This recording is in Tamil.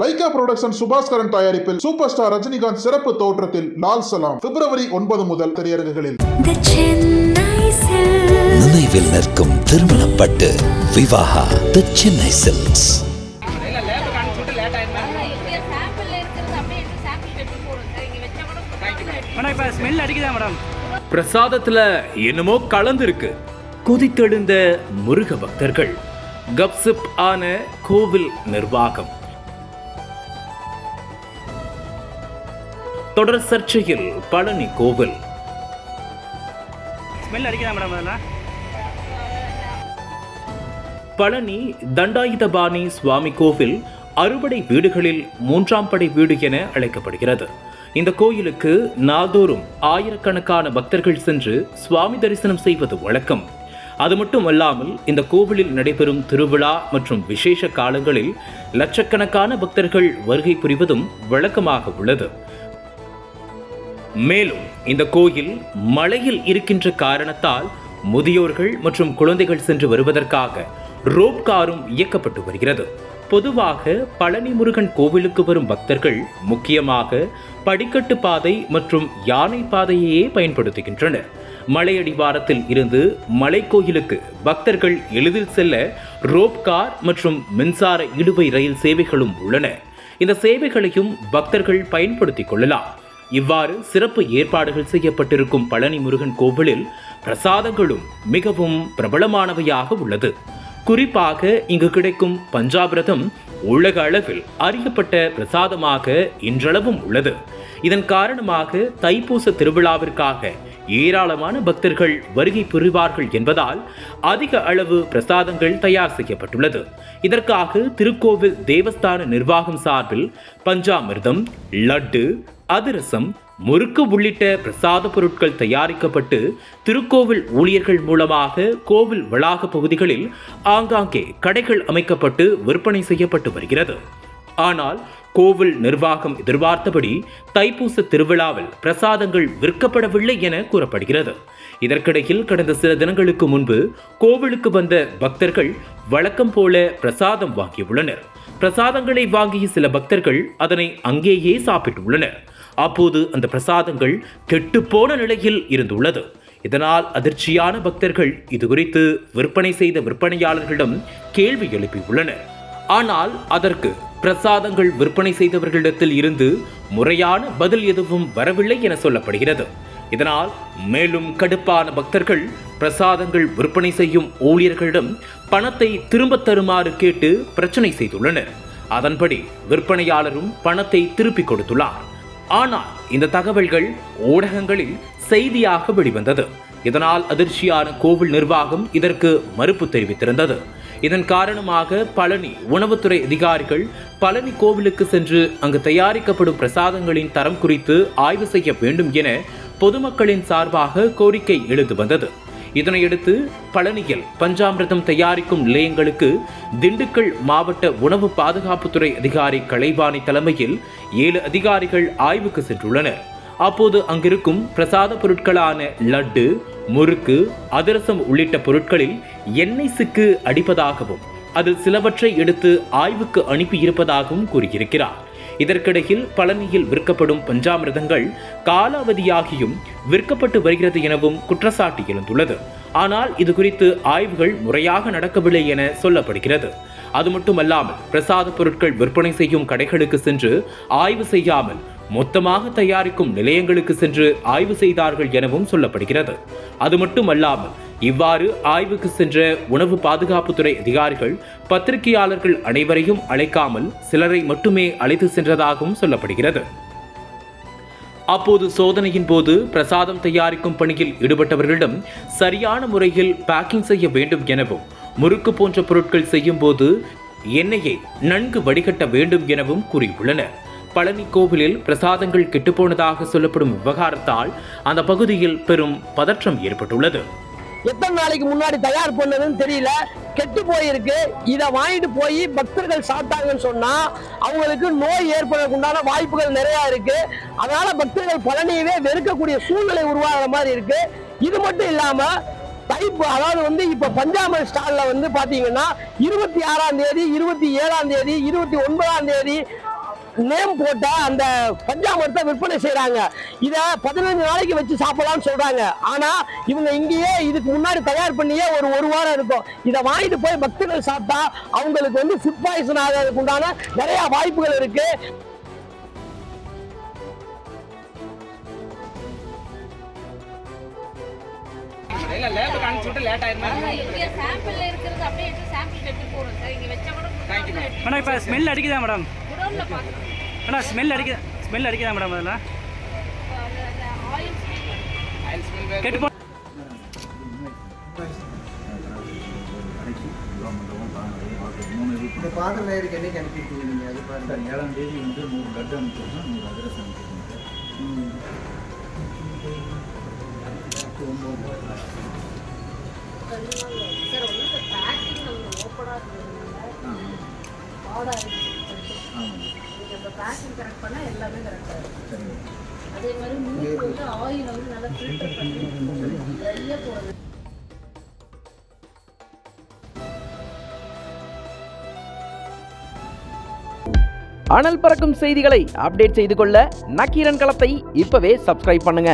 லைகா புரொடக்ஷன் சுபாஸ்கரன் தயாரிப்பில் சூப்பர் ஸ்டார் ரஜினிகாந்த் சிறப்பு தோற்றத்தில் லால் சலாம் பிப்ரவரி 9 முதல் திரையரங்குகளில். நினைவில் நிற்கும் திருமணப்பட்டு விவாகா தி சென்னை சில்க்ஸ். பிரசாதத்துல என்னமோ கலந்திருக்கு. குதித்தெழுந்த முருக பக்தர்கள், கப்சிப் ஆன கோவில் நிர்வாகம், தொடர் சர்ச்சையில் பழனி கோவில். பழனி தண்டாயுதபாணி சுவாமி கோவில் அறுபடை வீடுகளில் 3ஆம் படை வீடு என அழைக்கப்படுகிறது. இந்த கோயிலுக்கு நாள்தோறும் ஆயிரக்கணக்கான பக்தர்கள் சென்று சுவாமி தரிசனம் செய்வது வழக்கம். அது மட்டுமல்லாமல் இந்த கோவிலில் நடைபெறும் திருவிழா மற்றும் விசேஷ காலங்களில் லட்சக்கணக்கான பக்தர்கள் வருகை புரிவதும் வழக்கமாக உள்ளது. மேலும் இந்த கோயில் மலையில் இருக்கின்ற காரணத்தால் முதியோர்கள் மற்றும் குழந்தைகள் சென்று வருவதற்காக ரோப் காரும் இயக்கப்பட்டு வருகிறது. பொதுவாக பழனி முருகன் கோவிலுக்கு வரும் பக்தர்கள் முக்கியமாக படிக்கட்டு பாதை மற்றும் யானை பாதையையே பயன்படுத்துகின்றனர். மலையடிவாரத்தில் இருந்து மலைக்கோயிலுக்கு பக்தர்கள் எளிதில் செல்ல ரோப் கார் மற்றும் மின்சார இடுவை ரயில் சேவைகளும் உள்ளன. இந்த சேவைகளையும் பக்தர்கள் பயன்படுத்திக் கொள்ளலாம். இவ்வாறு சிறப்பு ஏற்பாடுகள் செய்யப்பட்டிருக்கும் பழனி முருகன் கோவிலில் பிரசாதங்களும் மிகவும் பிரபலமானவையாக உள்ளது. குறிப்பாக இங்கு கிடைக்கும் பஞ்சாமிர்தம் உலக அளவில் அறியப்பட்ட பிரசாதமாக இன்றளவும் உள்ளது. இதன் காரணமாக தைப்பூச திருவிழாவிற்காக ஏராளமான பக்தர்கள் வருகை புரிவார்கள் என்பதால் அதிக அளவு பிரசாதங்கள் தயார் செய்யப்பட்டுள்ளது. இதற்காக திருக்கோவில் தேவஸ்தான நிர்வாகம் சார்பில் பஞ்சாமிர்தம், லட்டு, அதிரசம், முறுக்கு உள்ளிட்ட பிரசாத பொருட்கள் தயாரிக்கப்பட்டு திருக்கோவில் ஊழியர்கள் மூலமாக கோவில் வளாக பகுதிகளில் ஆங்காங்கே கடைகள் அமைக்கப்பட்டு விற்பனை செய்யப்பட்டு வருகிறது. ஆனால் கோவில் நிர்வாகம் எதிர்பார்த்தபடி தைப்பூச திருவிழாவில் பிரசாதங்கள் விற்கப்படவில்லை என கூறப்படுகிறது. இதற்கிடையில் கடந்த சில தினங்களுக்கு முன்பு கோவிலுக்கு வந்த பக்தர்கள் வழக்கம் போல பிரசாதம் வாங்கியுள்ளனர். பிரசாதங்களை வாங்கிய சில பக்தர்கள் அதனை அங்கேயே சாப்பிட்டுள்ளனர். அப்போது அந்த பிரசாதங்கள் கெட்டுப்போன நிலையில் இருந்துள்ளது. இதனால் அதிர்ச்சியான பக்தர்கள் இதுகுறித்து விற்பனை செய்த விற்பனையாளர்களிடம் கேள்வி எழுப்பியுள்ளனர். ஆனால் அதற்கு பிரசாதங்கள் விற்பனை செய்தவர்களிடத்தில் இருந்து முறையான பதில் எதுவும் வரவில்லை என சொல்லப்படுகிறது. இதனால் மேலும் கடுப்பான பக்தர்கள் பிரசாதங்கள் விற்பனை செய்யும் ஊழியர்களிடம் பணத்தை திரும்ப தருமாறு கேட்டு பிரச்சனை செய்துள்ளனர். அதன்படி விற்பனையாளரும் பணத்தை திருப்பிக் கொடுத்துள்ளார். ஆனால் இந்த தகவல்கள் ஊடகங்களில் செய்தியாக வெளிவந்தது. இதனால் அதிர்ச்சியான கோவில் நிர்வாகம் இதற்கு மறுப்பு தெரிவித்திருந்தது. இதன் காரணமாக பழனி உணவுத்துறை அதிகாரிகள் பழனி கோவிலுக்கு சென்று அங்கு தயாரிக்கப்படும் பிரசாதங்களின் தரம் குறித்து ஆய்வு செய்ய வேண்டும் என பொதுமக்களின் சார்பாக கோரிக்கை எழுந்து வந்தது. இதனையடுத்து பழனியில் பஞ்சாமிர்தம் தயாரிக்கும் நிலையங்களுக்கு திண்டுக்கல் மாவட்ட உணவு பாதுகாப்புத்துறை அதிகாரி கலைவாணி தலைமையில் 7 அதிகாரிகள் ஆய்வுக்கு சென்றுள்ளனர். அப்போது அங்கிருக்கும் பிரசாத பொருட்களான லட்டு, முறுக்கு, அதிரசம் உள்ளிட்ட பொருட்களில் எண்ணெய் சிக்கு அடிப்பதாகவும் அதில் சிலவற்றை எடுத்து ஆய்வுக்கு அனுப்பியிருப்பதாகவும் கூறியிருக்கிறார். இதற்கிடையில் பழனியில் விற்கப்படும் பஞ்சாமிர்தங்கள் காலாவதியாகியும் விற்கப்பட்டு வருகிறது எனவும் குற்றச்சாட்டு எழுந்துள்ளது. ஆனால் இது குறித்து ஆய்வுகள் முறையாக நடக்கவில்லை என சொல்லப்படுகிறது. அது மட்டுமல்லாமல் பிரசாத பொருட்கள் விற்பனை செய்யும் கடைகளுக்கு சென்று ஆய்வு செய்யாமல் மொத்தமாக தயாரிக்கும் நிலையங்களுக்கு சென்று ஆய்வு செய்தார்கள் எனவும் சொல்லப்படுகிறது. அது மட்டுமல்லாமல் இவ்வாறு ஆய்வுக்கு சென்ற உணவு பாதுகாப்புத்துறை அதிகாரிகள் பத்திரிகையாளர்கள் அனைவரையும் அழைக்காமல் சிலரை மட்டுமே அழைத்து சென்றதாகவும் சொல்லப்படுகிறது. அப்போது சோதனையின் போது பிரசாதம் தயாரிக்கும் பணியில் ஈடுபட்டவர்களிடம் சரியான முறையில் பேக்கிங் செய்ய வேண்டும் எனவும், முறுக்கு போன்ற பொருட்கள் செய்யும் போது எண்ணெயை நன்கு வடிகட்ட வேண்டும் எனவும் கூறியுள்ளனர். பழனி கோவிலில் பிரசாதங்கள் கெட்டுப்போனதாக சொல்லப்படும் விவகாரத்தால் அந்த பகுதியில் பெரும் பதற்றம் ஏற்பட்டுள்ளது. எத்தனை நாளைக்கு முன்னாடி தயார் பண்ணதுன்னு தெரியல, கெட்டு போயிருக்கு. இதை வாங்கிட்டு போய் பக்தர்கள் சாப்பிட்டாங்கன்னு சொன்னா அவங்களுக்கு நோய் ஏற்படக்குண்டான வாய்ப்புகள் நிறைய இருக்கு. அதனால பக்தர்கள் பழனியவே வெறுக்கக்கூடிய சூழ்நிலை உருவாகிற மாதிரி இருக்கு. இது மட்டும் இல்லாம அதாவது இப்ப பஞ்சாமிர்த ஸ்டால்ல பாத்தீங்கன்னா 26ஆம் தேதி, 27ஆம் தேதி, 29ஆம் தேதி நேம் போட்ட அந்த பஞ்சாமிரத்தை விற்பனை செய்யறாங்க. இத 15 நாளைக்கு வச்சு சாப்பிடலாம்னு சொல்றாங்க. ஆனா இவங்க இங்கேயே இதுக்கு முன்னாடி தயார் பண்ணியே ஒரு வாரம் இருக்கும். இதை வாங்கிட்டு போய் பக்தர்கள் சாப்பிட்டா அவங்களுக்கு வந்து ஃபுட் பாய்சன் ஆகிறதுக்கு உண்டான நிறைய வாய்ப்புகள் இருக்கு. இல்ல லேபுக்கு அனுப்பிச்சுட்டு லேட் ஆயிருமா? இங்க சாம்பிள்ல இருக்குது அப்படியே எடுத்து சாம்பிள் எடுத்து போறோம் சார். இங்க வெச்சா கூட மேடம் இப்ப ஸ்மெல் அடிக்குதா மேடம்? குடோன்ல பாத்து மேடம் ஸ்மெல் அடிக்குதா மேடம்? அதெல்லாம் ஆயில் ஸ்மெல் கெட்டு இந்த பாதல் நேருக்கு என்னைக்கு அனுப்பியிருக்கீங்க நீங்கள்? அது பாருங்க, 7ஆம் தேதி வந்து 100 லட்டு அனுப்பிச்சிருந்தோம், 100 அதிரசம் அனுப்பிச்சிருக்கோம் சார். ஒண்ணு பேக்கிங் நம்ம ஓபனா இருக்குங்க. ஆர்டர் இருக்கு. நீங்க அந்த பேக்கிங் கரெக்ட் பண்ணா எல்லாமே கரெக்ட்டா இருக்கும். அதே மாதிரி மில்க் வந்து ஆயில் வந்து நல்லா ஃபில்டர் பண்ணி நிறைய போடுங்க. அனல் பறக்கும் செய்திகளை அப்டேட் செய்து கொள்ள நக்கீரன் களத்தை இப்பவே சப்ஸ்கிரைப் பண்ணுங்க.